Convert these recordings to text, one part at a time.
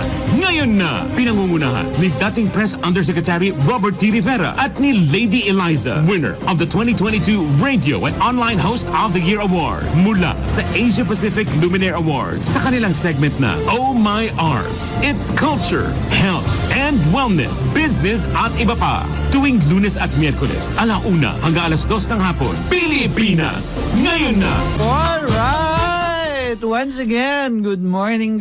Pilipinas, ngayon na! Pinangungunahan ni dating Press Undersecretary Robert T. Rivera at ni Lady Eliza, winner of the 2022 Radio and Online Host of the Year Award mula sa Asia Pacific Luminaire Awards sa kanilang segment na Oh My Arms. It's culture, health, and wellness, business at iba pa. Tuwing Lunes at Miyerkules, 1:00 hanggang 2:00 ng hapon. Pilipinas, ngayon na! Alright! Once again, good morning,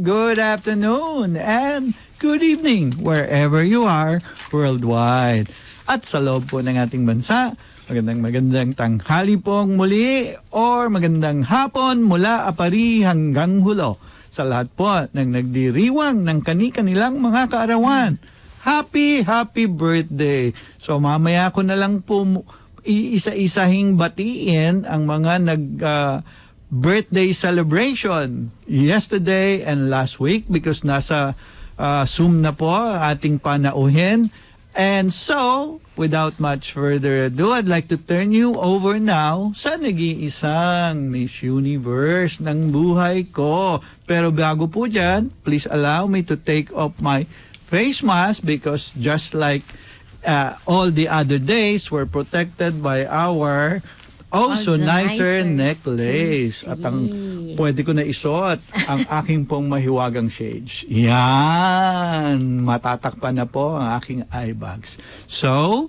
good afternoon, and good evening wherever you are worldwide. At sa loob po ng ating bansa, magandang tanghali pong muli or magandang hapon mula Apari hanggang Hulo sa lahat po ng nagdiriwang ng kani-kanilang mga kaarawan. Happy birthday! So mamaya ko na lang po iisa-isahing batiin ang mga birthday celebration yesterday and last week because nasa Zoom na po ating panauhin. And so, without much further ado, I'd like to turn you over now sa nag-iisang Miss Universe ng buhay ko. Pero bago po dyan, please allow me to take off my face mask because just like all the other days, we're protected by our also nicer necklace. At ang pwede ko na isuot ang aking pong mahiwagang shades. Yan! Matatakpan na po ang aking eye bags. So,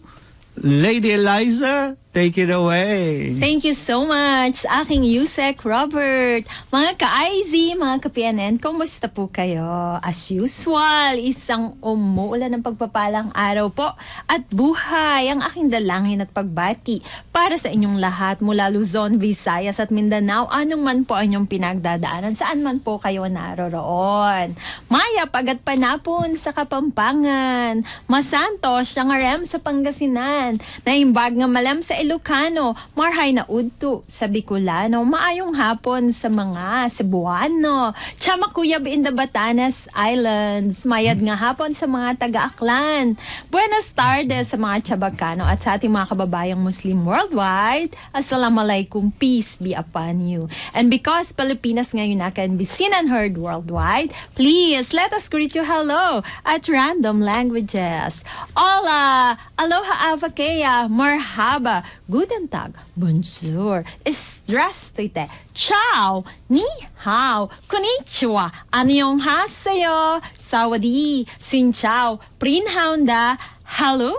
Lady Eliza, take it away. Thank you so much, aking Yusek Robert. Mga ka-IZ, mga ka-PNN, kumusta po kayo? As usual, isang umuulan ng pagpapalang araw po at buhay ang aking dalangin at pagbati para sa inyong lahat mula Luzon, Visayas at Mindanao. Anong man po ang inyong pinagdadaanan, saan man po kayo naroroon. Maya, pagat panapon sa Kapampangan. Masantos, Syangarem sa Pangasinan. Naimbag nga malam sa Ilocano, marhay na udto sa Bicolano, maayong hapon sa mga Cebuano, Chamakuyab in the Batanes Islands, mayad nga hapon sa mga taga-Aklan, buenas tardes sa mga Chabacano at sa ating mga kababayang Muslim worldwide, Assalamualaikum, peace be upon you. And because Pilipinas ngayon na can be seen and heard worldwide, please let us greet you hello at random languages. Hola, aloha avakea, marhaba, guten tag, bonjour, здравствуйте, ciao, ni hao, konnichiwa, annyeonghaseyo, sawadi, xin chao, prinhaunda, hello,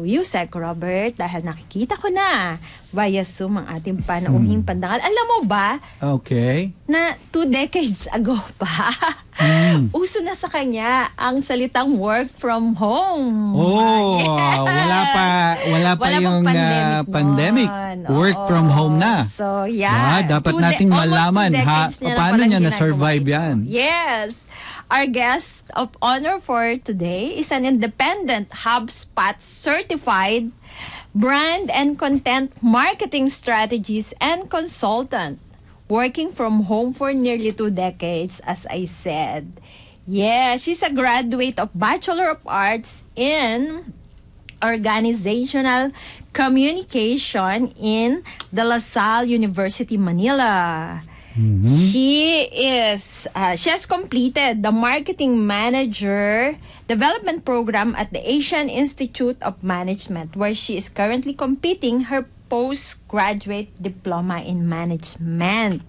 Yusek Robert, dahil nakikita ko na via Zoom ang ating panauhing pandangal. Alam mo ba? Okay. Na 2 decades ago pa, uso na sa kanya ang salitang work from home. Oh, yes. wala pa yung pandemic. Work from home na. So, yeah. Dapat nating malaman paano niya na-survive yan. Yes. Our guest of honor for today is an independent HubSpot certified brand and content marketing strategist and consultant, working from home for nearly 2 decades, as I said. Yeah, she's a graduate of Bachelor of Arts in Organizational Communication in De La Salle University, Manila. Mm-hmm. She has completed the Marketing Manager Development Program at the Asian Institute of Management, where she is currently completing her postgraduate diploma in management.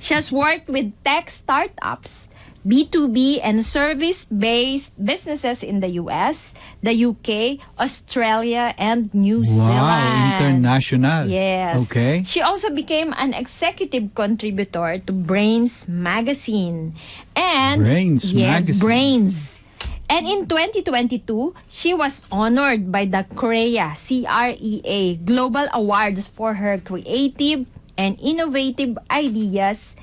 She has worked with tech startups, B2B and service-based businesses in the US, the UK, Australia, and New Zealand. Wow, international. Yes. Okay. She also became an executive contributor to Brains Magazine. And Magazine. Brains. And in 2022, she was honored by the CREA Global Awards for her creative and innovative ideas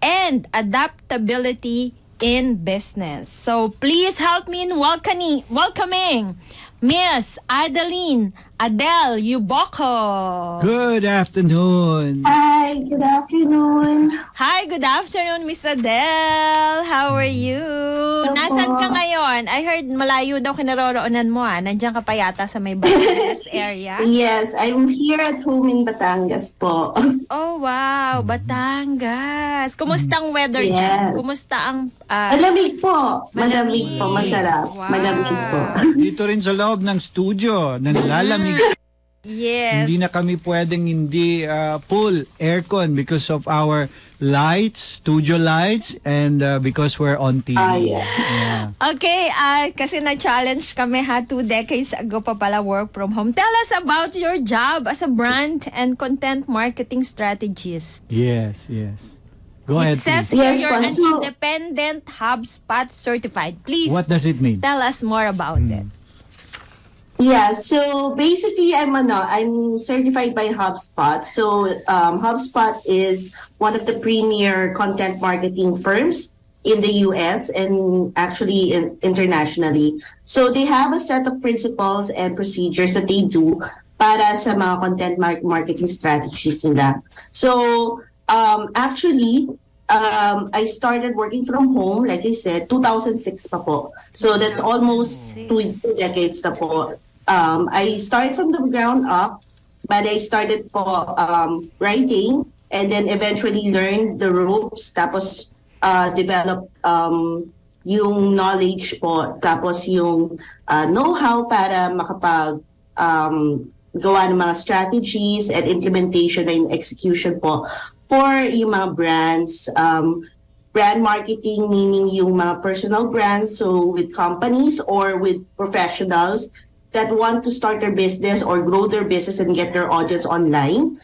and adaptability in business. So please help me in welcoming Miss Adeline Adele Yuboco. Good afternoon. Hi, good afternoon. Hi, good afternoon, Miss Adele. How are you? Nasaan ka ngayon? I heard malayo daw kinaroroonan mo. Nandiyan ka pa yata sa may Batangas area. Yes, I'm here at home in Batangas po. Oh, wow. Batangas. Kumusta ang weather dyan? Kumusta ang... Malamig po. Malamig po. Masarap. Wow. Malamig po. Dito rin sa loob ng studio, nalalamig. Yes. Hindi na kami pwedeng hindi full aircon because of our lights, studio lights, and because we're on TV. Yeah. Okay, kasi na-challenge kami 2 decades ago pa pala work from home. Tell us about your job as a brand and content marketing strategist. Yes. Go ahead, It says please. here Yes, you're an so- independent HubSpot certified. Please What does it mean? tell us more about it. Yeah, so basically I'm certified by HubSpot. So HubSpot is one of the premier content marketing firms in the US and actually internationally. So they have a set of principles and procedures that they do para sa mga content marketing strategies nila. So actually I started working from home, like I said, 2006 pa po. So that's almost 2 decades na po. I started from the ground up, but I started po writing and then eventually learned the ropes, tapos developed yung knowledge po, tapos yung know-how para makapag gawa ng mga strategies and implementation and execution po for yung mga brands. Brand marketing, meaning yung mga personal brands, so with companies or with professionals that want to start their business or grow their business and get their audience online.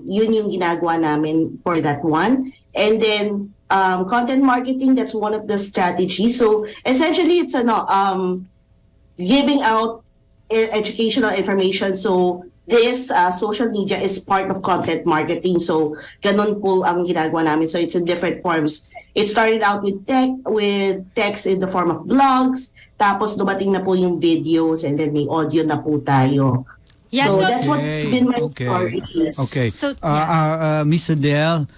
Yun yung ginagawa namin for that one. And then content marketing, that's one of the strategies. So essentially it's giving out educational information. So this social media is part of content marketing. So ganun po ang ginagawa namin. So it's in different forms. It started out with text in the form of blogs. Tapos dumating na po yung videos and then may audio na po tayo. Yeah, so so that's what's been my story. Okay. So, Miss Adele,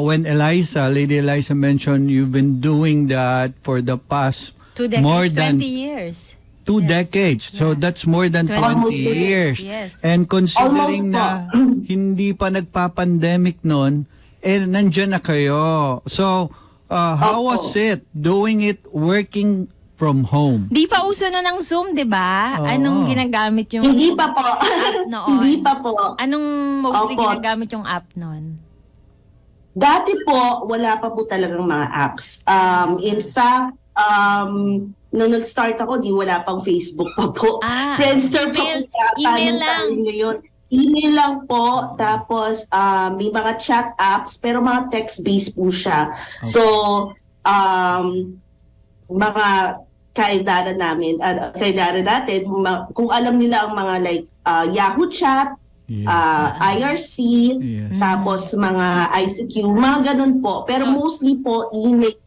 when Lady Eliza mentioned you've been doing that for the past 2 decades, more than 20 years. 2 decades. So that's more than 20 Almost years. yes. And considering Almost na hindi pa nagpa-pandemic noon, nandyan na kayo. So how was it doing it working from home? Di pa uso na ng Zoom, di ba? Anong ginagamit yung Hindi pa po. app noon? Hindi pa po. Anong mostly Opo. ginagamit yung app noon? Dati po, wala pa po talagang mga apps. In fact, nung nag-start ako, wala pang Facebook pa po. Friendster email, pa po. email lang. Ngayon. Email lang po. Tapos, may mga chat apps, pero mga text-based po siya. Okay. So, mga kaidaran natin, kung alam nila ang mga like Yahoo Chat, IRC, tapos mga ICQ, mga ganun po. Pero mostly po, email.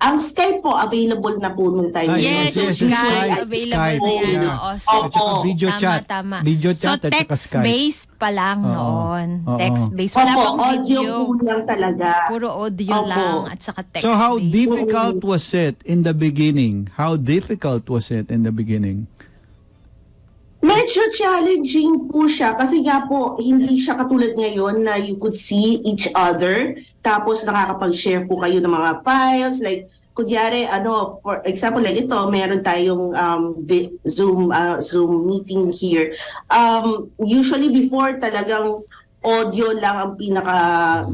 Ang Skype po, available na po nung time. Yes, yung Skype, available na yan. Yeah. Oo. At saka video chat. Tama. Video So, chat at saka Skype. text-based pa lang noon. Oo. Text-based. Wala Opo, pang audio video. po lang talaga. Puro audio Opo. lang at saka text-based. So how difficult was it in the beginning? How difficult was it in the beginning? Medyo challenging po siya kasi nga po hindi siya katulad ngayon na you could see each other tapos nakakapag-share po kayo ng mga files like kunyari for example like ito meron tayong Zoom meeting here. Usually before talagang audio lang ang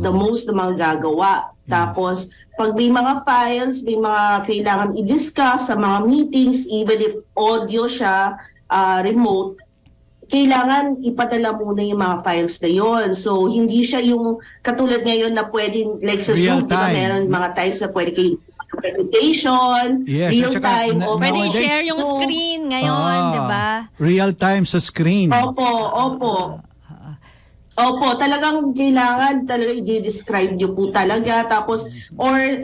the most na mga gagawa. Tapos pag may mga files, may mga kailangan i-discuss sa mga meetings even if audio siya remote, kailangan ipadala muna yung mga files na yon. So, hindi siya yung katulad ngayon na pwedeng, like sa Zoom, diba, meron mga times na pwede kayo presentation, real time. Pwede share yung screen ngayon, di ba? Real time sa screen. Opo. Opo, talagang kailangan talaga i-describe niyo po talaga, tapos or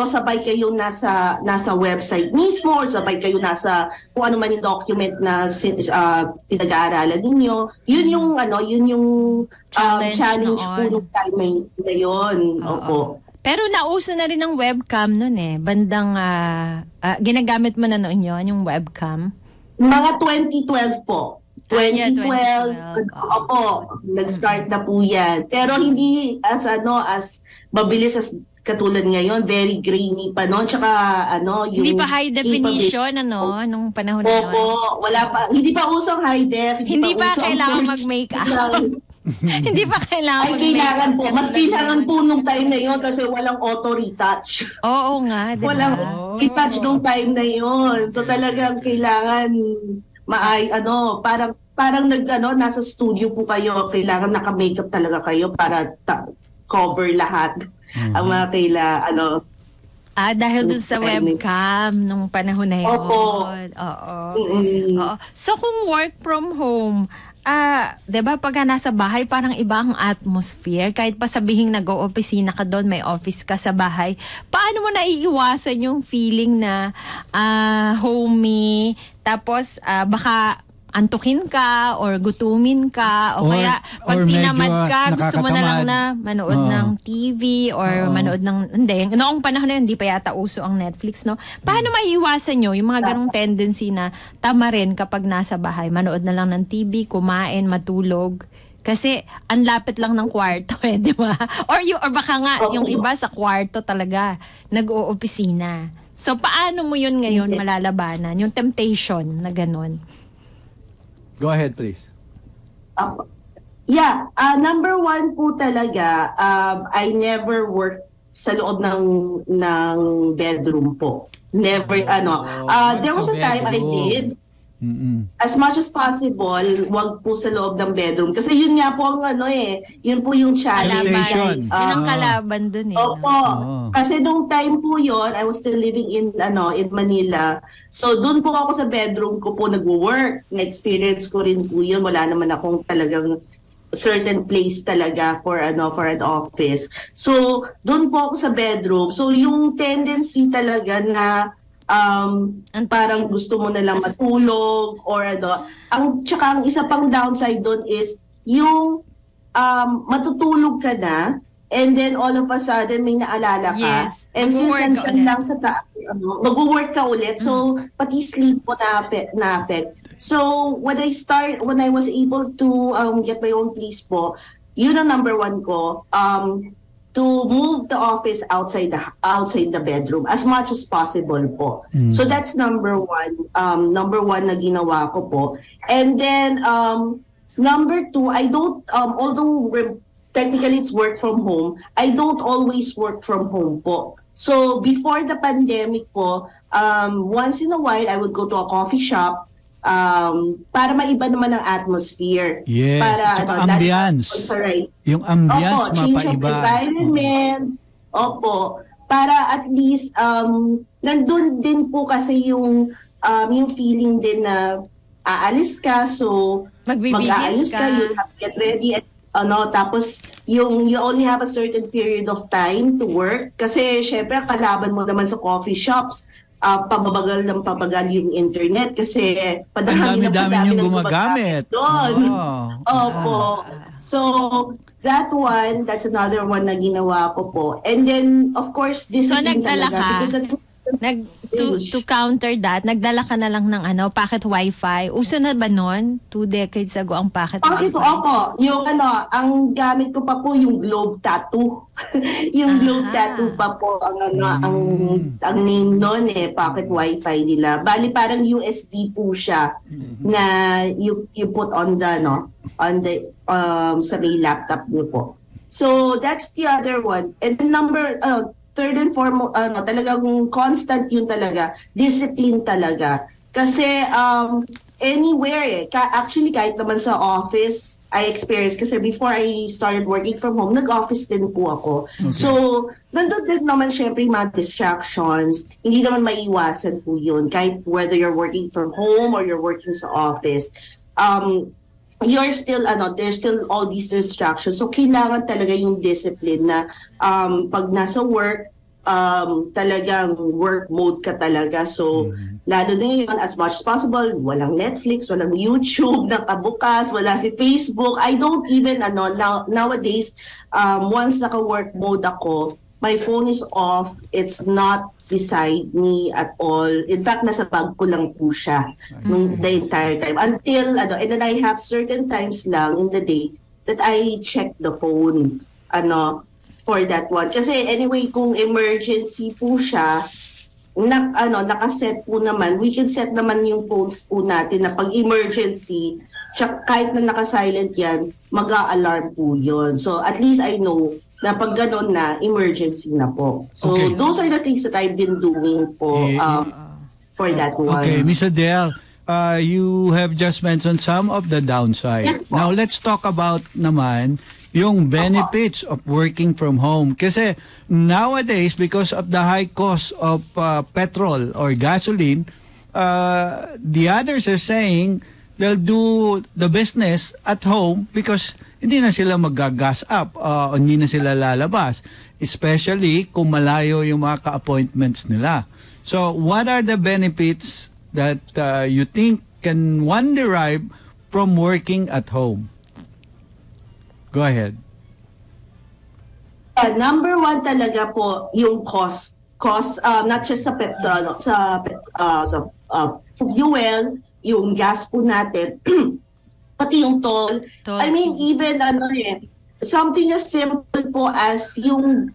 sabay kayo nasa website mismo, or sabay kayo nasa kung ano man yung document na pinag-aaralan ninyo. Yun yung challenge po noon. nung time na yun. Opo. Pero nauso na rin ang webcam noon eh. Bandang ginagamit mo na noon yon yung webcam? Mga 2012 po. 2012, 2012. opo, nag-start na po yan. Pero hindi as mabilis as katulad ngayon, very grainy pa noon. Tsaka yung Hindi pa high definition nung panahon na yun. Opo, wala pa, hindi pa usong high def. Hindi pa usong kailangan search. mag-makeup. Hindi pa kailangan Ay, kailangan po. Mas kailangan po nung time na yun kasi walang auto-retouch. Oo nga, diba? Walang retouch nung time na yun. So talagang kailangan parang nasa studio po kayo, kailangan naka-makeup talaga kayo para cover lahat ang mga dahil dun sa webcam nung panahon na yun. Opo. Oo. So kung work from home, 'di ba pag nasa bahay parang iba ang atmosphere, kahit pa sabihing nag-o-opisina ka doon, may office ka sa bahay. Paano mo naiiwasan yung feeling na homey, tapos baka antukin ka or gutumin ka o kaya pag tinamad ka, gusto mo na lang na manood ng TV or manood ng noong panahon na yun, hindi pa yata uso ang Netflix, no? Paano maiiwasan nyo yung mga ganong tendency na tama rin kapag nasa bahay, manood na lang ng TV, kumain, matulog? Kasi ang lapit lang ng kwarto di ba? Or baka nga yung iba sa kwarto talaga nag-o-opisina. So paano mo yun ngayon malalabanan? Yung temptation na ganon? Go ahead, please. Number one po talaga, I never worked sa loob ng bedroom po. Never, there was a time I did. As much as possible, wag po sa loob ng bedroom. Kasi yun nga po ang yun po yung challenge. Yun ang kalaban dun eh. Opo. Kasi nung time po yun, I was still living in Manila. So doon po ako sa bedroom ko po nagwo-work. Na-experience ko rin po yun. Wala naman akong talagang certain place talaga for an office. So doon po ako sa bedroom. So yung tendency talaga na parang gusto mo na lang matulog or tsaka ang isa pang downside doon is yung matutulog ka na and then all of a sudden may naalala ka. Yes. And since nandiyan lang sa mag-work ka ulit, so pati sleep mo na-affect. So when I was able to get my own place po, yun ang number one ko, to move the office outside the bedroom as much as possible po. So that's number one na ginawa ko po. And then number two, I don't although technically it's work from home, I don't always work from home po. So before the pandemic po, once in a while I would go to a coffee shop para maiba naman ang atmosphere. Yes, para ambience. Yung ambience mapaiba. Change of environment. Opo. Para at least nandun din po kasi yung feeling din na aalis ka, so mag-aayos ka, you have to get ready at tapos you only have a certain period of time to work kasi syempre kalaban mo naman sa coffee shops, pababagal yung internet kasi padami yung gumagamit doon. Opo. So that's another one na ginawa ko po. And then of course discipline talaga because that's to counter that, nagdala ka na lang ng pocket wifi. Uso na ba nun? 2 decades ago ang pocket wifi? Opo. Yung ang gamit ko pa po yung globe tattoo. Yung globe tattoo pa po ang name nun pocket wifi nila. Bali parang USB po siya na you put on the sa may laptop niyo po. So that's the other one. And the third and foremost, talagang constant yun talaga. Discipline talaga. Kasi anywhere actually kahit naman sa office, I experienced kasi before I started working from home, nag-office din po ako. Okay. So, nandun din naman syempre mga distractions. Hindi naman maiwasan po yun. Kahit whether you're working from home or you're working sa office. you're still there's still all these distractions, so kailangan talaga yung discipline na pag nasa work, talagang work mode ka talaga. So lalo na yun, as much as possible, walang Netflix, walang YouTube nakabukas, wala si Facebook. I don't even nowadays, once naka-work mode ako, my phone is off. It's not beside me at all. In fact, nasa bag ko lang po siya the entire time. Until, and then I have certain times lang in the day that I check the phone, for that one. Kasi anyway, kung emergency po siya, nakaset po naman, we can set naman yung phones po natin na pag emergency, kahit na naka-silent yan, mag-a-alarm po yun. So at least I know na pag ganon na, emergency na po. So those are the things that I've been doing po for that one. Okay, Miss Adele, you have just mentioned some of the downsides. Yes, po. Now let's talk about naman yung benefits of working from home. Kasi nowadays, because of the high cost of petrol or gasoline, the others are saying they'll do the business at home because hindi na sila mag-gas up, hindi na sila lalabas, especially kung malayo yung mga ka-appointments nila. So, what are the benefits that you think can one derive from working at home? Go ahead. Number one talaga po yung cost, not just sa petrol, sa fuel, yung gas po natin, pati yung toll. I mean, even something as simple po as yung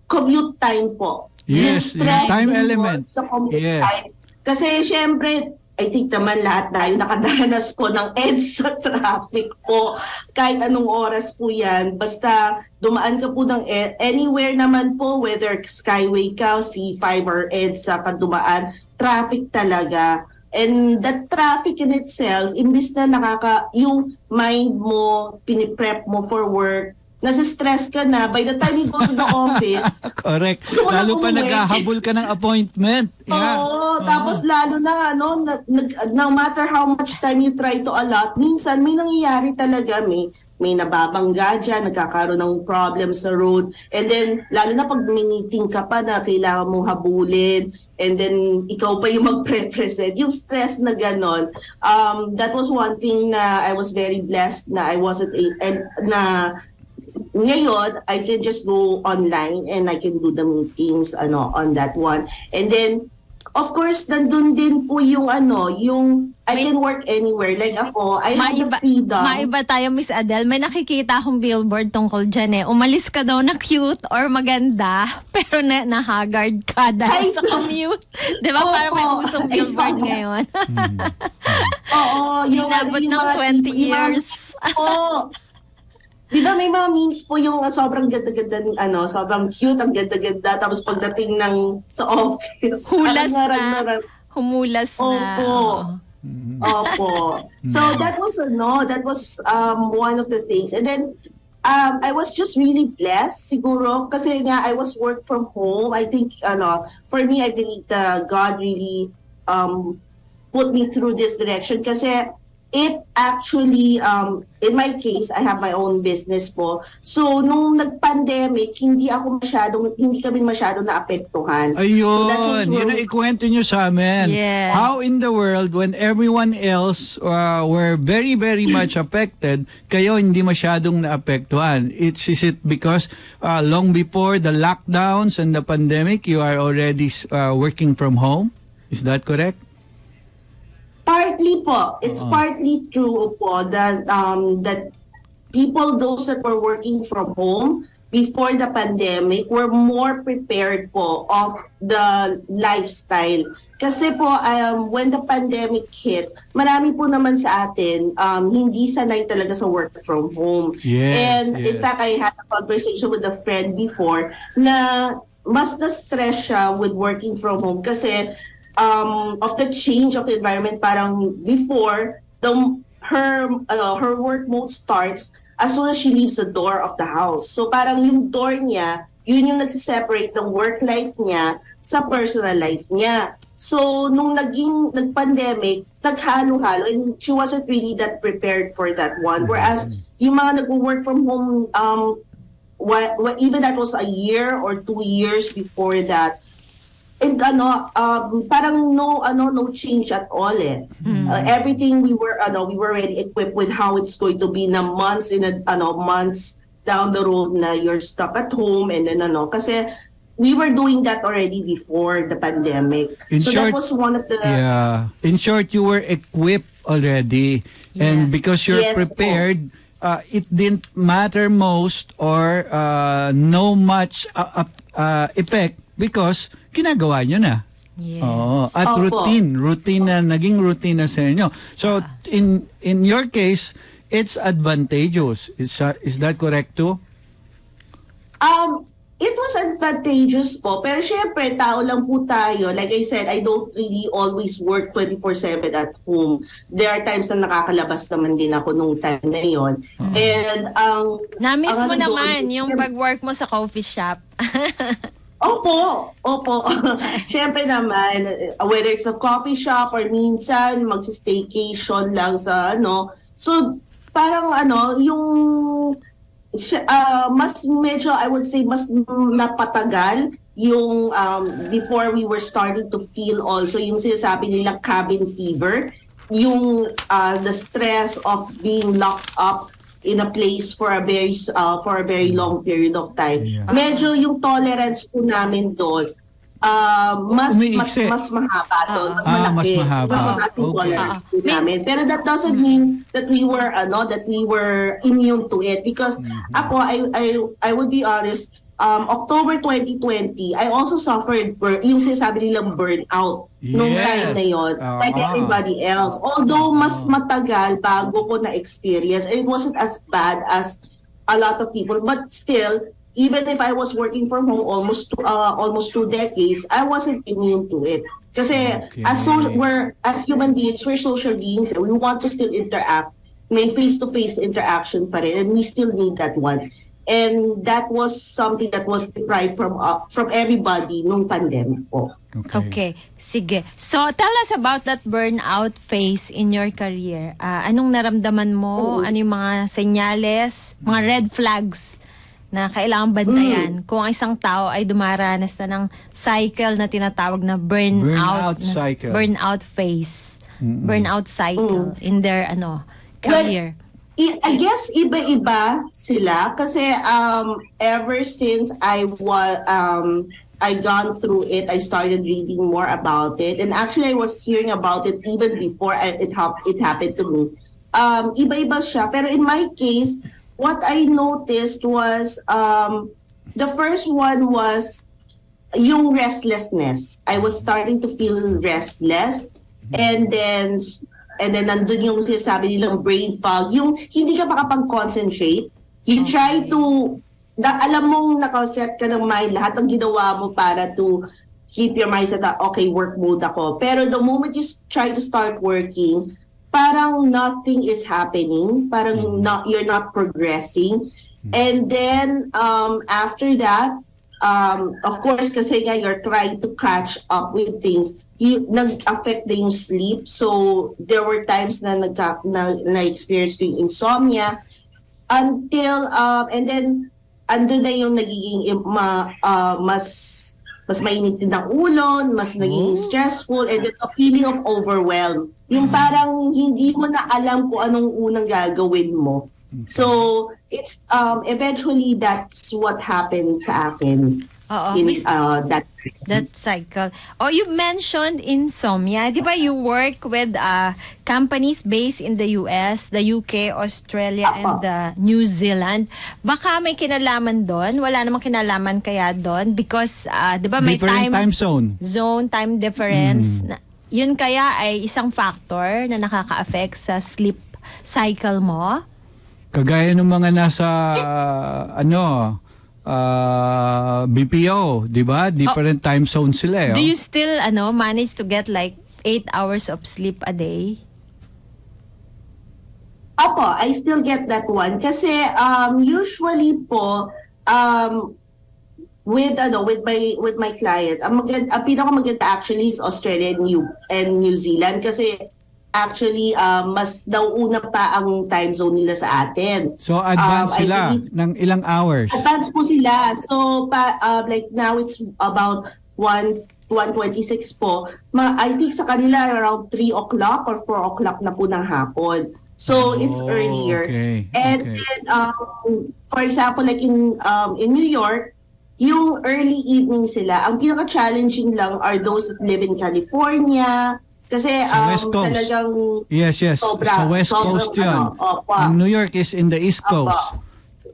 commute time po. Yes, yung stress time din po element. sa commute time. Kasi syempre, I think naman lahat tayo nakadanas po ng EDS sa traffic po. Kahit anong oras po yan. Basta dumaan ka po ng anywhere naman po, whether Skyway ka, C5 or EDS ka dumaan, traffic talaga. And that traffic in itself, imbis na yung mind mo, piniprep mo for work, nasa stress ka na, by the time you go to the office. Correct. Lalo pa naghahabol ka ng appointment. Yeah. Oo, tapos lalo na, no matter how much time you try to allot, minsan may nangyayari talaga, may nababangga dyan, nagkakaroon ng problem sa road. And then, lalo na pag meeting ka pa na kailangan mong habulin, and then ikaw pa yung mag-represent, yung stress na ganon. That was one thing na I was very blessed na I wasn't, na ngayon, I can just go online and I can do the meetings on that one. And then, of course, nandun din po yung I can work anywhere. Like ako, I have the freedom. Maiba tayo, Miss Adele. May nakikita akong billboard tungkol dyan Umalis ka daw na cute or maganda, pero na-haggard ka dahil sa commute. Di ba? Parang may usong billboard ngayon. Oo. Inabot ng 20 years. Oo. Di ba may mga memes po yung sobrang ganda-ganda, sobrang cute, ang ganda-ganda, tapos pagdating sa office, hulas na. Humulas na. Opo. So that was one of the things. And then I was just really blessed siguro kasi nga I was work from home. I think for me, I believe God really put me through this direction kasi it actually, in my case, I have my own business po. So, nung nag-pandemic, hindi kami masyadong naapektuhan. Ayun, so yun ang ikwento nyo sa amin. Yes. How in the world, when everyone else were very, very much affected, kayo hindi masyadong naapektuhan? Is it because long before the lockdowns and the pandemic, you are already working from home? Is that correct? Partly po. It's partly true po that people, those that were working from home before the pandemic, were more prepared po of the lifestyle. Kasi po, when the pandemic hit, marami po naman sa atin hindi sanay talaga sa work from home. Yes, in fact, I had a conversation with a friend before na mas na-stress siya with working from home kasi of the change of environment. Parang before, her work mode starts as soon as she leaves the door of the house. So parang yung door niya, yun yung nagsiseparate ng work life niya sa personal life niya. So, nung nag-pandemic, naghalo-halo, and she wasn't really that prepared for that one. Whereas, yung mga nag-work from home, even that was a year or 2 years before that, and parang no change at all eh. Everything we were already equipped with how it's going to be na months down the road na you're stuck at home, and then kasi we were doing that already before the pandemic. That was one of the in short, you were equipped already, and because you're prepared, it didn't matter most or no much effect because ginagawa nyo na. Yes. At naging routine na sa inyo. So in your case, it's advantageous. Is that correct too? It was advantageous po, pero syempre, tao lang po tayo. Like I said, I don't really always work 24/7 at home. There are times na nakakalabas naman din ako nung time na yon. And na-miss mo naman yung pag-work mo sa coffee shop. Opo. Syempre naman, whether it's a coffee shop or minsan mag-staycation lang sa So, parang yung mas medyo, I would say, mas napatagal yung before we were starting to feel also yung sinasabi nilang cabin fever, yung the stress of being locked up in a place for a very long period of time. Medyo yung tolerance po namin doon mas mahaba doon, mas malaki. Mas mahaba. Tolerance po namin. Pero that doesn't mean that we were immune to it, because ako, I would be honest, October 2020, I also suffered yung sinasabi nilang burnout nung time na yon, like everybody else. Although mas matagal bago ko na-experience, and it wasn't as bad as a lot of people, but still, even if I was working from home almost 2 decades, I wasn't immune to it. Kasi as human beings, we're social beings, and we want to still interact. May face-to-face interaction pa rin, and we still need that one. And that was something that was deprived from everybody nung pandemic po. Okay, sige. So, tell us about that burnout phase in your career. Anong naramdaman mo? Ano yung mga senyales, mga red flags na kailangang bantayan kung ang isang tao ay dumaranas na ng cycle na tinatawag na burnout cycle. Burnout phase. Burnout cycle in their career. Well, I guess iba-iba sila kasi ever since I gone through it, I started reading more about it, and actually I was hearing about it even before it happened to me. Iba-iba siya, pero in my case, what I noticed was the first one was yung restlessness. I was starting to feel restless, and then nandun yung sinasabi nilang brain fog, yung hindi ka makapag-concentrate. You try to, alam mong nakaset ka ng mind, lahat ng ginawa mo para to keep your mind sa okay, work mode ako. Pero the moment you try to start working, parang nothing is happening, parang you're not progressing. And then after that, of course, kasi nga you're trying to catch up with things, nag-affect din yung sleep. So there were times na na-experience yung insomnia until and then andun na yung nagiging mas mainit din ng ulo, mas naging stressful, and then a feeling of overwhelm. Yung parang hindi mo na alam kung anong unang gagawin mo. So it's eventually that's what happened sa akin. In that cycle. Oh, you mentioned insomnia. Di ba you work with companies based in the US, the UK, Australia, and New Zealand. Baka may kinalaman doon? Wala namang kinalaman kaya doon? Because, di ba may time zone, time difference. Yun kaya ay isang factor na nakaka-affect sa sleep cycle mo? Kagaya ng mga nasa, BPO, di ba? Different time zones sila. Do you still manage to get like 8 hours of sleep a day? Opo, I still get that one. Kasi usually po, with my clients, ang pinakamaganda actually is Australia and New Zealand kasi actually mas daw una pa ang time zone nila sa atin. So advance sila ng ilang hours? Advance po sila. So like now it's about 1:26 po. I think sa kanila around 3 o'clock or 4 o'clock na po ng hapon. So it's earlier. Okay. And then for example like in New York, yung early evening sila, ang pinaka-challenging lang are those that live in California. Kasi sa West Coast. Talagang yes. Sa West Coast yun. Ang New York is in the East Coast.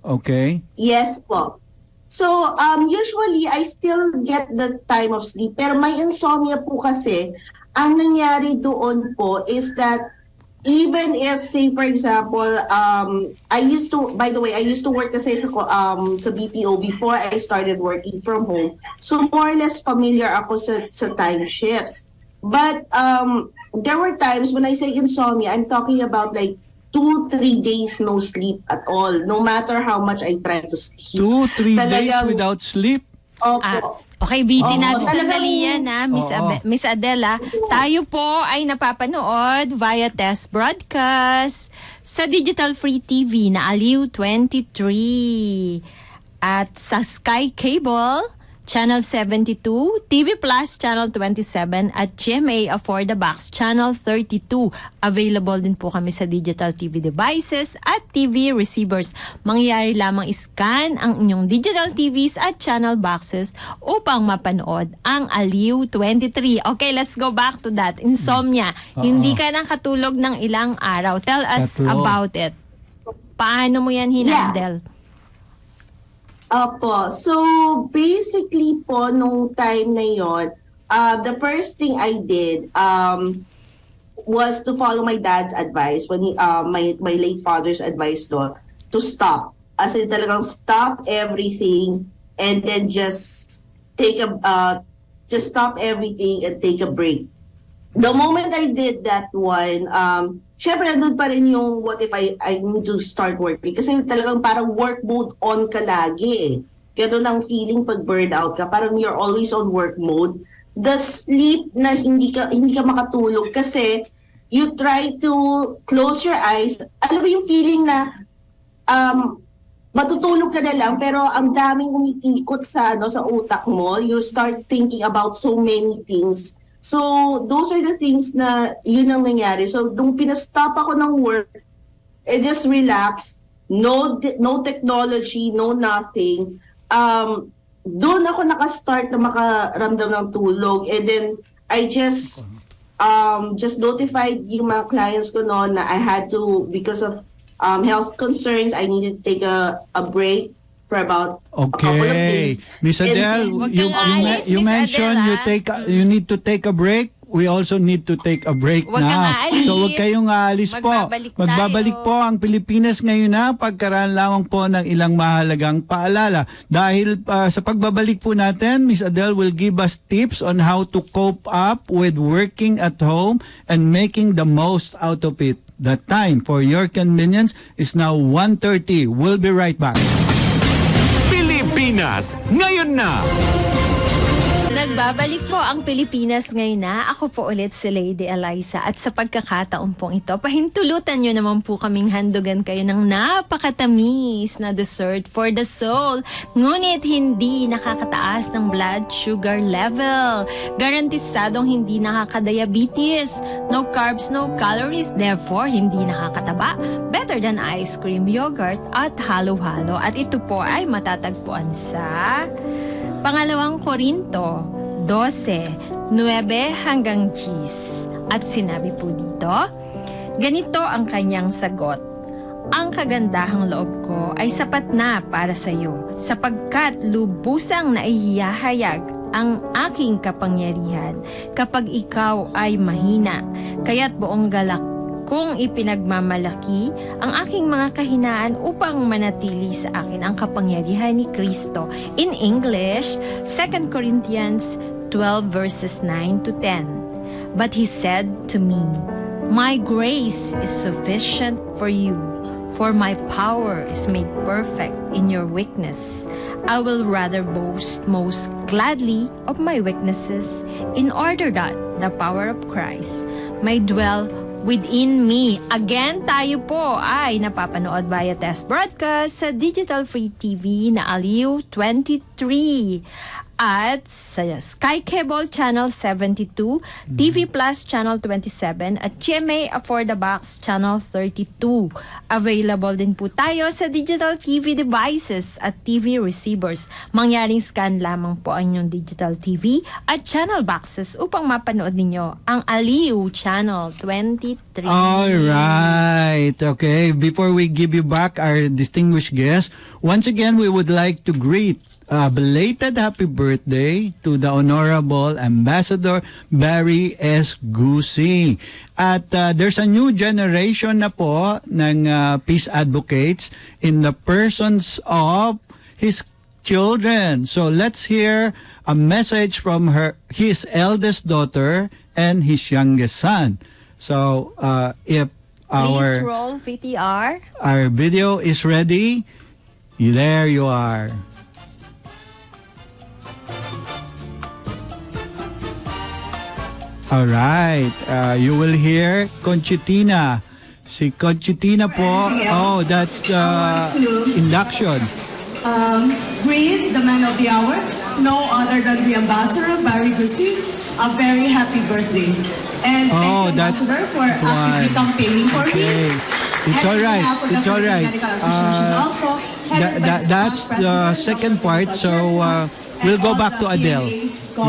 Okay. Yes po. So, usually, I still get the time of sleep. Pero may insomnia po kasi, ang nangyari doon po is that even if, say, for example, I used to work kasi sa BPO before I started working from home. So, more or less familiar ako sa time shifts. But there were times when I say insomnia, I'm talking about like 2-3 days no sleep at all, no matter how much I try to sleep. 2-3 days without sleep? Opo. Okay, bitin natin sandali yan, Miss Adela. Tayo po ay napapanood via test broadcast sa Digital Free TV na Aliw 23 at sa Sky Cable Channel 72, TV Plus Channel 27 at GMA For the Box Channel 32. Available din po kami sa digital TV devices at TV receivers. Mangyayari lamang scan ang inyong digital TVs at channel boxes upang mapanood ang Aliw 23. Okay, let's go back to that. Insomnia. Hindi ka nang katulog ng ilang araw. Tell us about it. Paano mo yan hinandle? Yeah. Opo. So, basically po, nung time na yon, the first thing I did was to follow my dad's advice, when my late father's advice to stop. As in, talagang stop everything and then just stop everything and take a break. The moment I did that one, syempre nandun pa rin yung what if I need to start working. Kasi talagang parang work mode on ka lagi eh. Ganun ang feeling pag burned out ka. Parang you're always on work mode. The sleep na hindi ka makatulog kasi you try to close your eyes. Alam mo yung feeling na matutulog ka na lang pero ang daming umiikot sa utak mo. You start thinking about so many things. So, those are the things na yun ang nangyari. So, nung pinastop ako ng work, just relax, no technology, no nothing. Doon ako nakastart na makaramdam ng tulog. And then, I just notified yung mga clients ko noon na I had to, because of health concerns, I needed to take a break for about a couple of days. Miss Adele, you mentioned you need to take a break. We also need to take a break now. So huwag kayong aalis po. Magbabalik po ang Pilipinas ngayon na pagkaraan lamang po ng ilang mahalagang paalala. Dahil sa pagbabalik po natin, Miss Adele will give us tips on how to cope up with working at home and making the most out of it. The time for your convenience is now 1:30. We'll be right back. Pilipinas, ngayon na! Nagbabalik po ang Pilipinas ngayon na. Ako po ulit si Lady Eliza at sa pagkakataon pong ito, pahintulutan nyo naman po kaming handugan kayo ng napakatamis na dessert for the soul. Ngunit hindi nakakataas ng blood sugar level. Garantisadong hindi nakakadiabetes. No carbs, no calories. Therefore, hindi nakakataba. Better than ice cream, yogurt at halo-halo. At ito po ay matatagpuan sa Pangalawang Korinto 12:9 hanggang 10. At sinabi po dito, ganito ang kanyang sagot. Ang kagandahang loob ko ay sapat na para sa iyo, sapagkat lubusang naihahayag ang aking kapangyarihan kapag ikaw ay mahina. Kaya't buong galak kung ipinagmamalaki ang aking mga kahinaan upang manatili sa akin ang kapangyarihan ni Kristo. In English, 2 Corinthians 12 verses 9 to 10. But he said to me, my grace is sufficient for you, for my power is made perfect in your weakness. I will rather boast most gladly of my weaknesses, in order that the power of Christ may dwell within me. Again, tayo po ay napapanood via test broadcast sa Digital Free TV na Aliw 23 at sa Sky Cable Channel 72, TV Plus Channel 27 at GMA For the Box Channel 32. Available din po tayo sa digital TV devices at TV receivers. Mangyaring scan lamang po ang inyong digital TV at channel boxes upang mapanood ninyo ang Aliw Channel 23. All right. Okay. Before we give you back our distinguished guest, once again, we would like to greet a belated happy birthday to the Honorable Ambassador Barry S. Gusi. At there's a new generation na po ng peace advocates in the persons of his children. So let's hear a message from his eldest daughter and his youngest son. So if Please roll VTR. Our video is ready, there you are. All right. You will hear Conchitina. Si Conchitina po. Oh, that's the induction. Greet the man of the hour, no other than the Ambassador, Barry Gusi. A very happy birthday. And thank you, Ambassador, for actively campaigning for me. It's all right. It's all right. That's the second part. So we'll go back to Adele.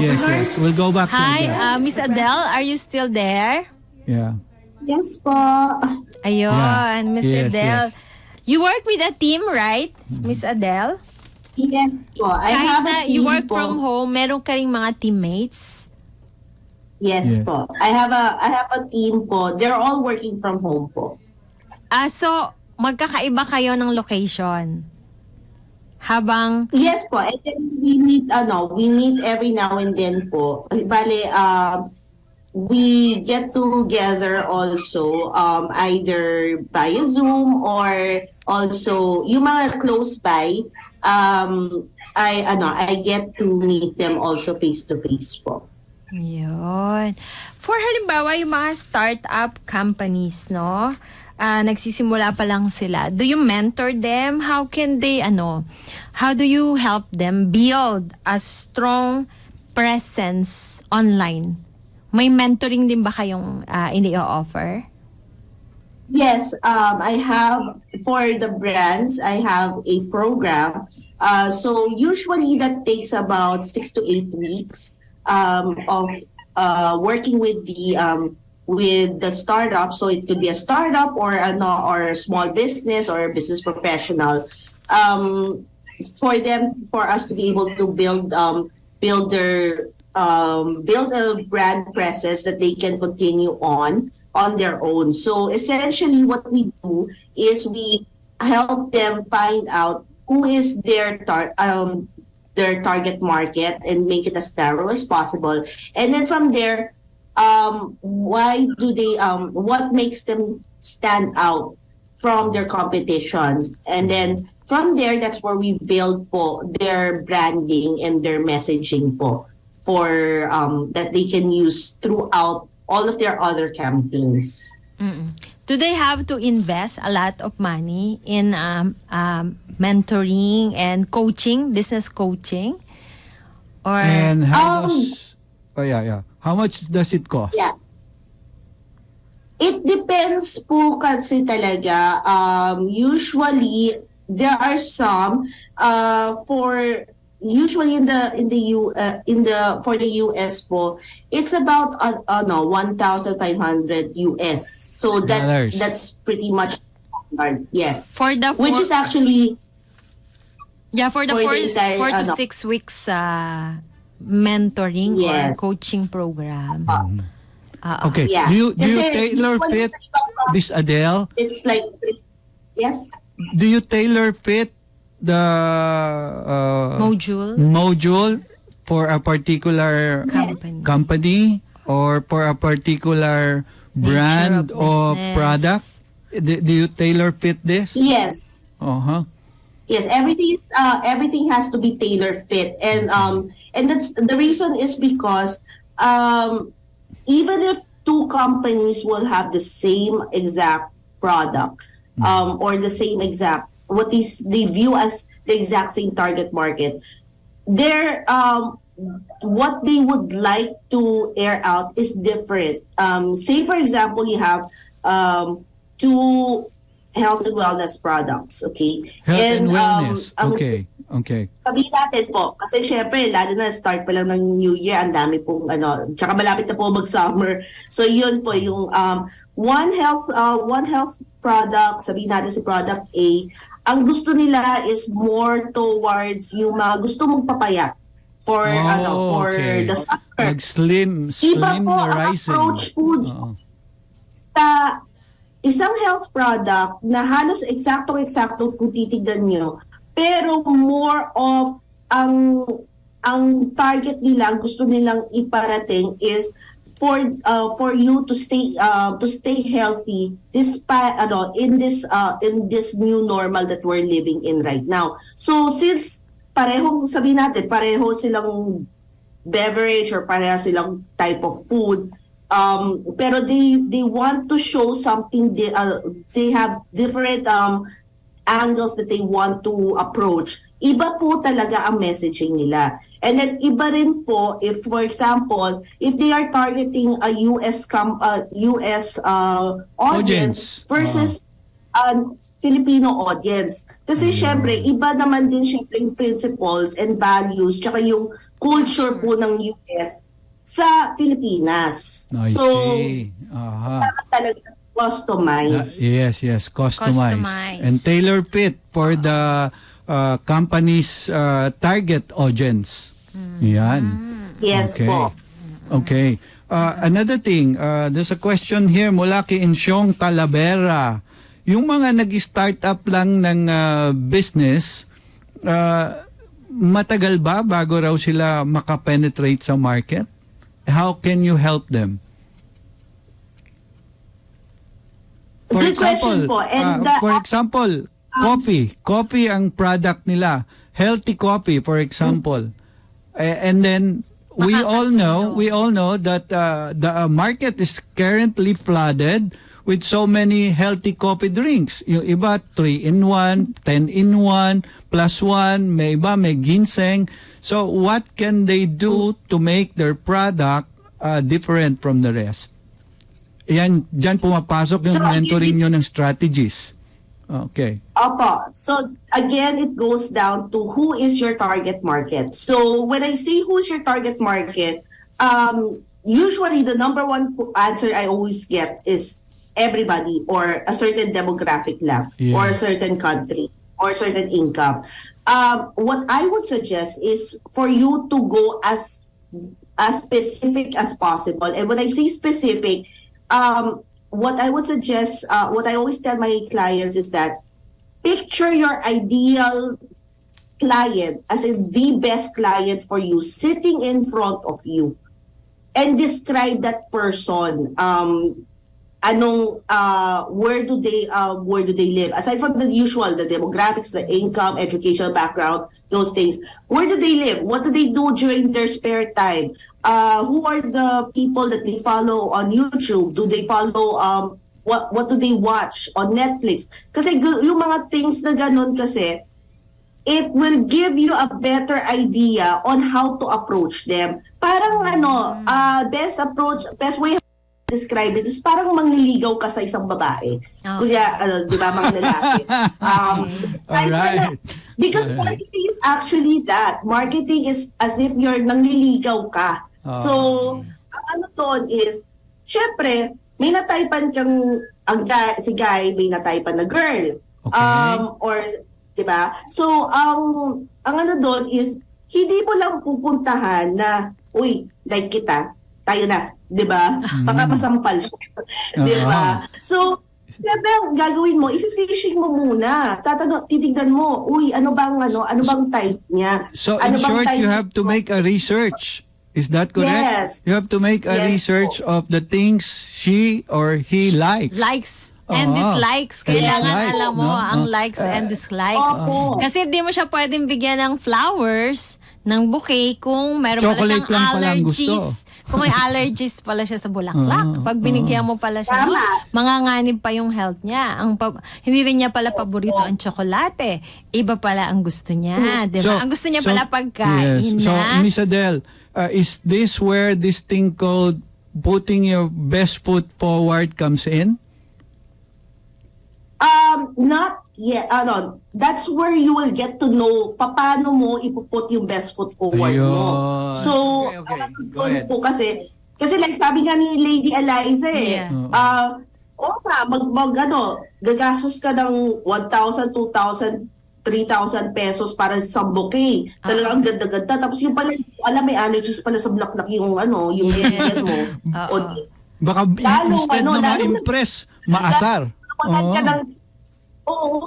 Yes. We'll go back to Adele. Hi, Miss Adele, are you still there? Yeah. Yes po. Ayun, Yeah. Miss Yes, Adele. You work with a team, right, Miss Adele? Yes po. I Kahit have na a team you work po. from home, meron ka ring mga teammates? Yes Yes. po. I have a team po. They're all working from home po. So, magkakaiba kayo ng location? Habang... Yes po. And then we meet every now and then po. Bale, we get together also either via Zoom or also yung mga close by, I get to meet them also face to face po. Yun. For halimbawa, yung mga startup companies, no? Nagsisimula pa lang sila. Do you mentor them? How can they, how do you help them build a strong presence online? May mentoring din ba kayong ini-offer? Yes, I have, for the brands, I have a program. So usually that takes about 6 to 8 weeks of working with the startup. So it could be a startup or a small business or a business professional. For us to be able to build a brand presence that they can continue on their own. So essentially what we do is we help them find out who is their target market and make it as narrow as possible. And then from there, what makes them stand out from their competitions? And then from there, that's where we build po their branding and their messaging po for that they can use throughout all of their other campaigns. Mm-mm. Do they have to invest a lot of money in mentoring and coaching, business coaching? Or And how how much does it cost? Yeah. It depends po kasi talaga. Usually there are some for the US po, it's about 1,500 US. So that's pretty much hard. Yes. Which is actually for the entire, 4 to 6 weeks mentoring or Yes. coaching program. Okay. Yeah. Do you Kasi tailor usually fit, Miss Adele? it's like, yes. Do you tailor fit the module for a particular company or for a particular brand or business. product? Do you tailor fit this? Yes. Uh-huh. Yes, everything has to be tailor fit, and that's the reason is because even if two companies will have the same exact product or the same exact what they view as the exact same target market, their what they would like to air out is different. Say for example, you have two health and wellness products, okay? Health and wellness, okay. Sabihin natin po, kasi syempre, lalo na start pa lang ng New Year, ang dami pong tsaka malapit na po mag-summer. So yun po, yung one health product, sabihin natin si product A, ang gusto nila is more towards yung mga gusto mong papayat for the summer. Like slim Iba po ang rising. approach po sa isang health product na halos eksaktong kung titignan nyo, pero more of ang target nila, gusto nilang iparating is for you to stay healthy despite in this new normal that we're living in right now. So since sabihin natin pareho silang beverage or pareho silang type of food, pero they want to show something, they have different angles that they want to approach. Iba po talaga ang messaging nila. And then iba rin po if, for example, if they are targeting a US audience versus Filipino audience. Kasi syempre, iba naman din syempre yung principles and values tsaka yung culture po ng US sa Pilipinas. I see. Talaga customized. Yes, customized. And tailor fit for the company's target audience. Yan. Yes po. Okay. Another thing, there's a question here mula kay Insyong Talavera. Yung mga nag-startup lang ng business, matagal ba bago raw sila makapenetrate sa market? How can you help them? For example, coffee ang product nila. Healthy coffee, for example. And then we all know that the market is currently flooded with so many healthy coffee drinks. Yung iba 3-in-1, 10-in-1, +1, may iba may ginseng. So what can they do to make their product different from the rest? Diyan pumapasok yung mentoring nyo ng strategies. Okay. Opo. So, again, it goes down to who is your target market. So, when I say who's your target market, usually the number one answer I always get is everybody or a certain demographic lang or a certain country or a certain income. What I would suggest is for you to go as specific as possible. And when I say specific, what I would suggest, what I always tell my clients is that picture your ideal client as in the best client for you sitting in front of you and describe that person. Where do they live? Aside from the usual, the demographics, the income, educational background, those things. Where do they live? What do they do during their spare time? Who are the people that they follow on YouTube? Do they follow what do they watch on Netflix? Kasi yung mga things na ganun kasi, it will give you a better idea on how to approach them. Parang best way to describe it is parang mangliligaw ka sa isang babae. Kuya, di ba, mga lalaki. Alright. Because marketing is actually that. Marketing is as if you're nangliligaw ka. So, ang doon is, syempre, may nataypan kang, si guy, may nataypan na girl. Okay. Or, di ba? So, ang doon is, hindi mo lang pupuntahan na, uy, like kita, tayo na, di ba? Pakapasampal siya. Di ba? So, syempre, ang gagawin mo, i-fishing mo muna. Titignan mo, uy, ano bang type niya? So, in short, you have to make a research. Is that correct? Yes. You have to make a research of the things she or he likes. And dislikes. Kailangan dislikes, alam mo no? ang likes and dislikes. Kasi di mo siya pwedeng bigyan ng flowers, ng bouquet kung meron pala Chocolate lang siyang palang allergies. gusto. Kung may allergies pala siya sa bulaklak. Pag binigyan mo pala siya, manganganib pa yung health niya. Hindi rin niya pala paborito ang tsokolate. Iba pala ang gusto niya. Diba? Ang gusto niya pala pagkain So, na. Miss Adele, is this where this thing called putting your best foot forward comes in? Not yet. That's where you will get to know paano mo ipuput yung best foot forward mo. So, Okay. Go ahead. po kasi like sabi nga ni Lady Eliza gagastos ka ng 1,000, 2,000, 3,000 pesos para sa bouquet. Talagang ang ganda-ganda. Tapos yung pala, may allergies pala sa bulaklak yung yung bibigyan mo. Baka instead na ma-impress, maasar.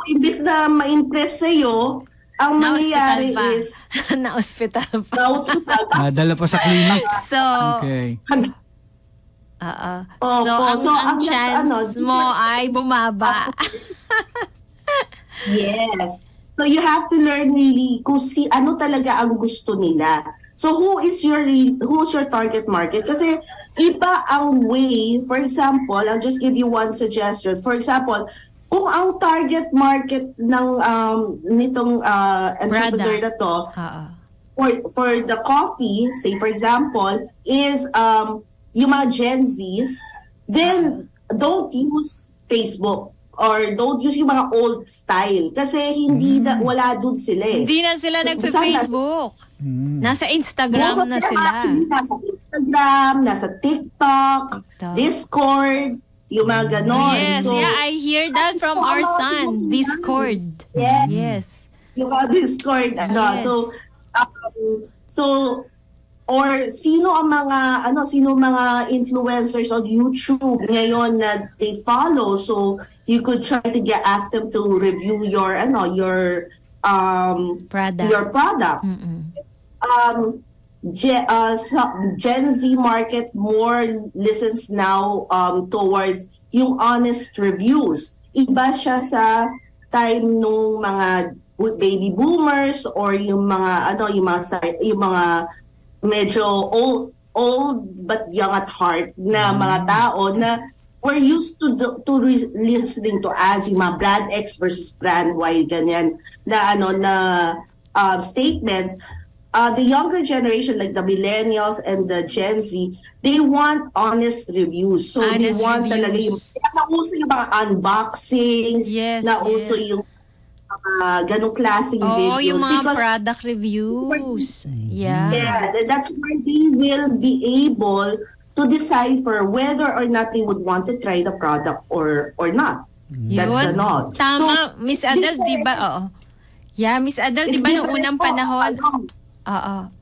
Imbis na ma-impress sa'yo, ang mangyayari is na-hospital pa. Dala pa sa clinic. So, Okay. So, ang chance mo ay bumaba. Yes. So you have to learn really kung ano talaga ang gusto nila. So who's your target market? Kasi iba ang way. For example, I'll just give you one suggestion. For example, kung ang target market ng nitong entrepreneur na to for the coffee, say for example, is yung mga Gen Zs, then don't use Facebook or don't use yung mga old style kasi wala dun sila eh. Hindi na sila nagpe-Facebook. Nasa Instagram na sila. Actually, nasa Instagram, nasa TikTok, Discord, yung mga ganon. Yes, I hear that from our son. Discord. Yes. Yung mga Discord. Yes. So, or sino mga influencers on YouTube ngayon na they follow, so you could try to ask them to review your product. Gen Z market more listens now towards yung honest reviews. Iba siya sa time nung mga baby boomers or yung mga medyo old but young at heart na mga tao na we're used to listening to as yung mga brand X versus brand Y ganyan na statements. The younger generation, like the millennials and the Gen Z, they want honest reviews. So they want talaga yung nauso yung mga unboxings, nauso yung ganong klaseng videos. Yung mga product reviews. Yes, and that's where they will be able to decipher whether or not they would want to try the product or not. That's not. Tama, so, Miss Adele, di ba? Miss Adele, di ba noong unang panahon?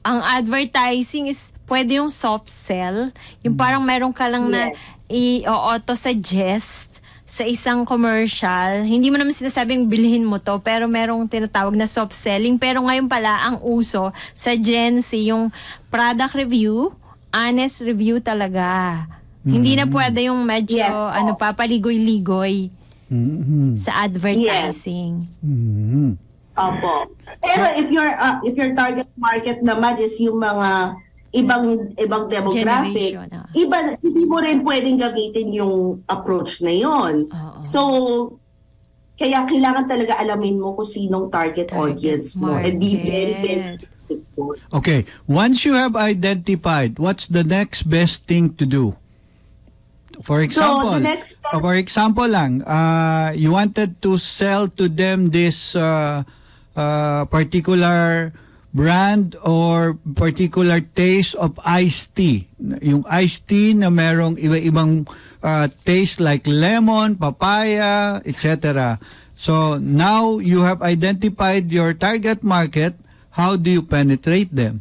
Ang advertising is pwede yung soft sell. Yung parang meron ka lang na i-auto-suggest sa isang commercial. Hindi mo naman sinasabing bilhin mo to, pero merong tinatawag na soft selling. Pero ngayon pala, ang uso sa Gen Z, yung product review, honest review talaga. Hindi na pwede yung medyo papaligoy-ligoy sa advertising. Opo. Pero if your target market naman is yung mga ibang demographic, hindi mo rin pwedeng gamitin yung approach na yon. So kaya kailangan talaga alamin mo kung sinong target audience mo and be very specific. Okay, once you have identified, what's the next best thing to do? For example, you wanted to sell to them this particular brand or particular taste of iced tea. Yung iced tea na merong iba-ibang taste like lemon, papaya, etc. So now you have identified your target market. How do you penetrate them?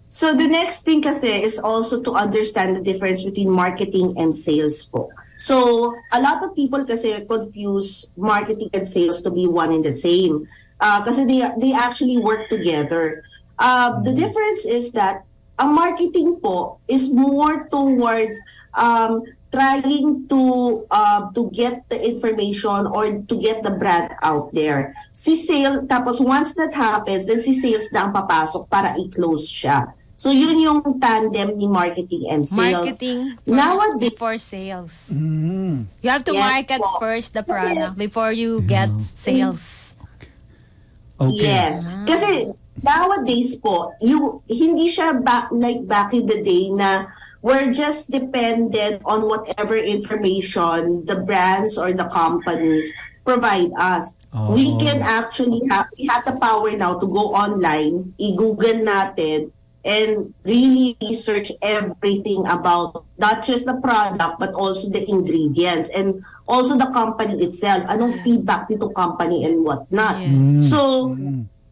So the next thing kasi is also to understand the difference between marketing and sales po. So a lot of people kasi confuse marketing and sales to be one and the same. Kasi they actually work together. The difference is that ang marketing po is more towards trying to get the information or to get the brand out there. Si sales, tapos once that happens, then si sales na ang papasok para i-close siya. So yun yung tandem ni marketing and sales. Marketing first Nowadays, before sales. You have to market first the product before you get sales. Okay. Yes. Kasi nowadays po, hindi siya like back in the day na we're just dependent on whatever information the brands or the companies provide us. We can actually we have the power now to go online, i-Google natin, and really research everything about not just the product but also the ingredients and also the company itself. Anong feedback nito company and whatnot. So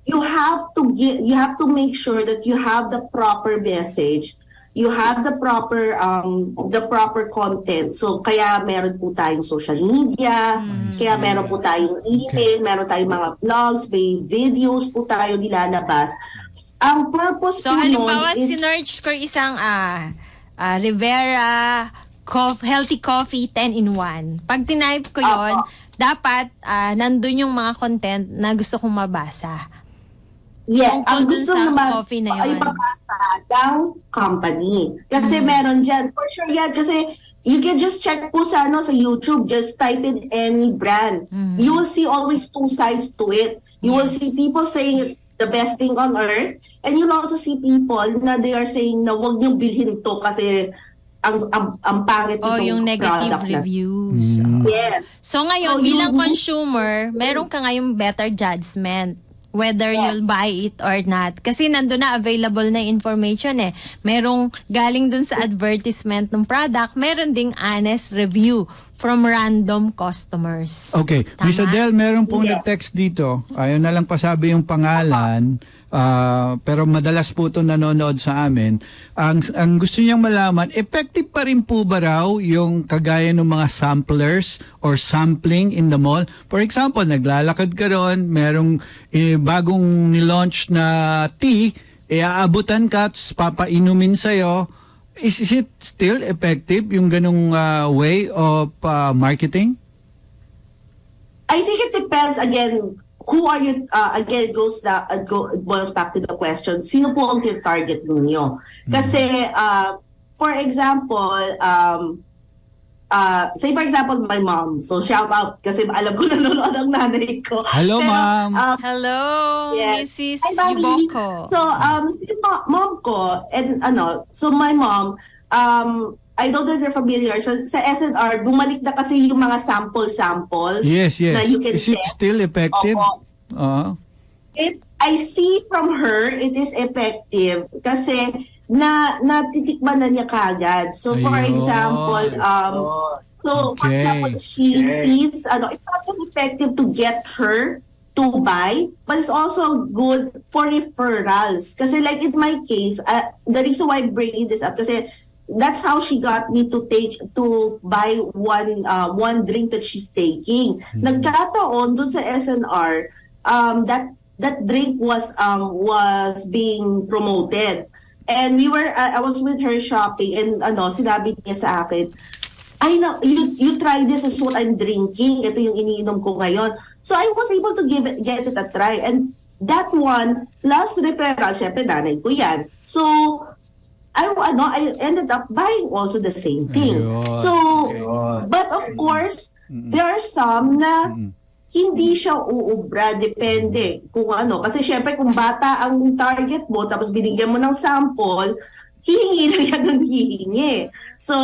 you have to make sure that you have the proper message. You have the proper content. So kaya meron po tayong social media, kaya meron po tayong email, meron tayong mga blogs, may videos po tayo nilalabas. Ang purpose po halimbawa, nun is sinerch ko isang Rivera Healthy Coffee 10-in-1. Pag tinype ko yon, dapat nandun yung mga content na gusto kong mabasa. Yeah, ang gusto naman ay mabasa ng company. Kasi meron dyan. For sure yan. Kasi you can just check po sa YouTube. Just type in any brand. You will see always two sides to it. You will see people saying it's the best thing on earth. And you'll also see people na they are saying na wag niyong bilhin to kasi ang pangit itong yung negative reviews. Yes. So ngayon, bilang consumer, meron ka ngayong better judgment whether you'll buy it or not. Kasi nandun na available na information eh. Merong galing dun sa advertisement ng product, meron ding honest review from random customers. Okay. Tama? Miss Adele, meron pong nag-text dito. Ayaw na lang pasabi yung pangalan. Pero madalas po ito nanonood sa amin. Ang gusto niyang malaman, effective pa rin po ba raw yung kagaya ng mga samplers or sampling in the mall? For example, naglalakad ka ron, merong bagong nilaunch na tea, aabutan ka, papainumin sa'yo. Is it still effective yung ganong way of marketing? I think it depends again. Who are you, again, it boils back to the question, sino po ang target ninyo? Kasi, for example, say for example, my mom. So, shout out, kasi alam ko nanonood ang nanay ko. Hello, ma'am. Hello, yes. Mrs. Hi, Iboko. So, si mom ko, and so my mom, I don't know if you're familiar. So, sa SNR, bumalik na kasi yung mga samples. Yes. Na you can Is it still effective? I see from her, it is effective kasi natitikman na niya kagad. So, for example, for example, she sees, it's not just effective to get her to buy, but it's also good for referrals. Kasi like in my case, the reason why I'm bringing this up, kasi that's how she got me to buy one drink that she's taking. Nagkataon dun sa SNR, that drink was being promoted. And I was with her shopping, and sinabi niya sa akin, you try this, is what I'm drinking. Ito yung iniinom ko ngayon. So I was able to get it a try. And that one, plus referral, syempre nanay ko yan. So I ended up buying also the same thing. So, but of course, there are some na hindi siya uubra, depende kung Kasi syempre kung bata ang target mo, tapos binigyan mo ng sample, hihingi lang yan ng hihingi. So,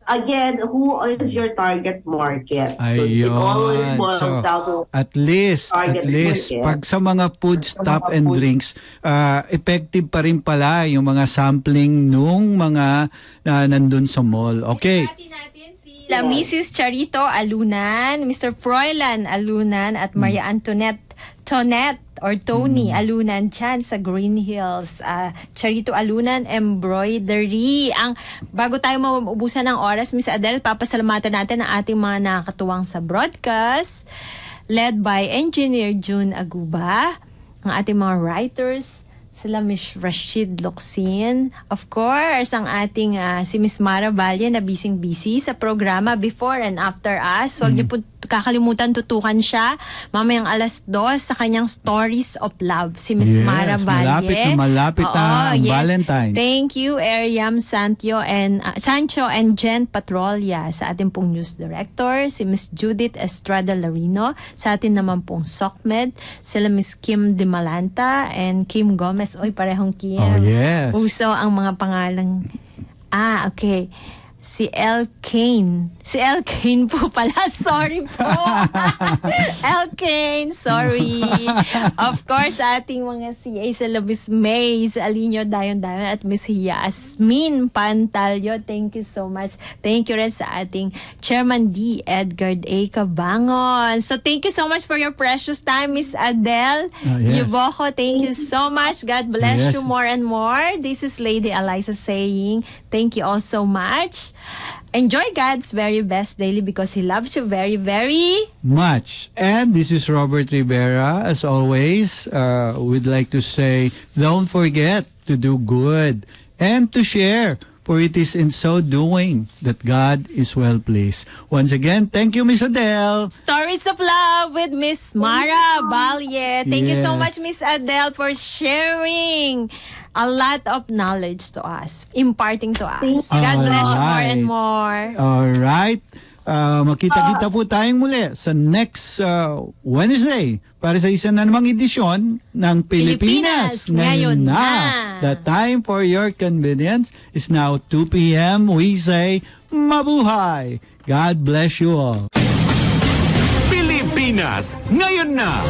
again, who is your target market? So, it always boils down to at least, market. pag sa mga food, stop and drinks, effective pa rin pala yung mga sampling nung mga nandun sa mall. Okay. Mrs. Charito Alunan, Mr. Froilan Alunan, at Maria Antoinette or Tony Alunan dyan sa Green Hills. Charito Alunan Embroidery. Bago tayo maubusan ng oras, Miss Adele, papasalamatan natin ang ating mga nakakatuwang sa broadcast, led by Engineer June Aguba, ang ating mga writers, sila Miss Rashid Locsin. Of course, ang ating si Miss Mara Valle na busy sa programa Before and After Us. Huwag niyo po kakalimutan tutukan siya mamayang 2:00 sa kanyang Stories of Love. Si Miss Mara Valle. Malapit na ang Valentine. Thank you, Ariam Sancho and Jen Patrolia sa ating pong news director. Si Miss Judith Estrada Larino. Sa atin naman pong SOCMED. Sila Miss Kim De Malanta and Kim Gomez. Oy, parehong Kim. Oh, yes. Uso ang mga pangalang... okay. Si L. Kane. Si L. Kane po pala. Sorry po. L. Kane, sorry. Of course, ating mga CA sila Miss May, si Alinio Dayon at Miss Yasmin Pantalyo. Thank you so much. Thank you rin sa ating Chairman D. Edgar A. Cabangon. So, thank you so much for your precious time, Miss Adele. Yuboko, thank you so much. God bless you more and more. This is Lady Eliza saying, thank you all so much. Enjoy God's very best daily because He loves you very, very much. And this is Robert Rivera. As always, we'd like to say, don't forget to do good and to share, for it is in so doing that God is well pleased. Once again, thank you, Miss Adele. Stories of Love with Miss Mara Valle. Thank you so much, Miss Adele, for sharing a lot of knowledge to us, imparting to us. God bless you more and more. Alright. Makita-kita po tayong muli sa next Wednesday para sa isa na namang edisyon ng Pilipinas. Ngayon na. The time for your convenience is now 2 p.m. We say, mabuhay! God bless you all. Pilipinas, ngayon na!